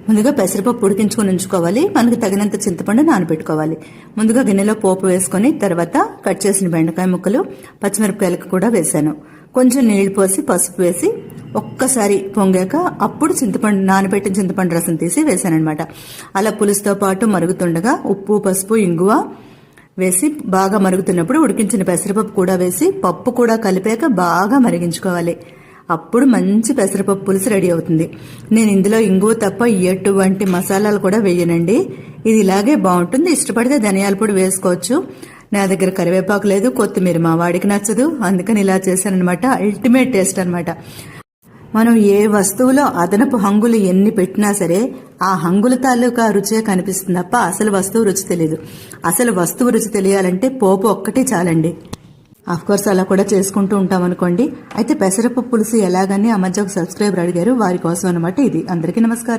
ముందుగా పెసరపప్పు ఉడికించుకొని ఉంచుకోవాలి. మనకు తగినంత చింతపండు నానబెట్టుకోవాలి. ముందుగా గిన్నెలో పోపు వేసుకొని తర్వాత కట్ చేసిన బెండకాయ ముక్కలు, పచ్చిమిరపకాయలకు కూడా వేసాను. కొంచెం నీళ్లు పోసి పసుపు వేసి ఒక్కసారి పొంగాక అప్పుడు నానబెట్టిన చింతపండు రసం తీసి వేసానమాట. అలా పులుసుతో పాటు మరుగుతుండగా ఉప్పు, పసుపు, ఇంగువ వేసి బాగా మరుగుతున్నప్పుడు ఉడికించిన పెసరపప్పు కూడా వేసి పప్పు కూడా కలిపాక బాగా మరిగించుకోవాలి. అప్పుడు మంచి పెసరపప్పు పులుసు రెడీ అవుతుంది. నేను ఇందులో ఇంగువ తప్ప ఎటువంటి మసాలాలు కూడా వేయనండి. ఇది ఇలాగే బాగుంటుంది. ఇష్టపడితే ధనియాల పొడి వేసుకోవచ్చు. నా దగ్గర కరివేపాకు లేదు, కొత్తిమీర మా వాడికి నచ్చదు, అందుకని ఇలా చేశానమాట. అల్టిమేట్ టేస్ట్ అనమాట. మనం ఏ వస్తువులో అదనపు హంగులు ఎన్ని పెట్టినా సరే ఆ హంగుల తాలూకా రుచే కనిపిస్తుంది తప్ప అసలు వస్తువు రుచి తెలియదు. అసలు వస్తువు రుచి తెలియాలంటే పోపు ఒక్కటే చాలండి. కోర్స్ అలా కూడా చేసుకుంటూ ఉంటాం అనుకోండి. అయితే పెసరపప్పు పులుసు ఎలాగని ఆ మధ్య ఒక సబ్స్క్రైబర్ అడిగారు, వారి కోసం అనమాట ఇది. అందరికీ నమస్కారం.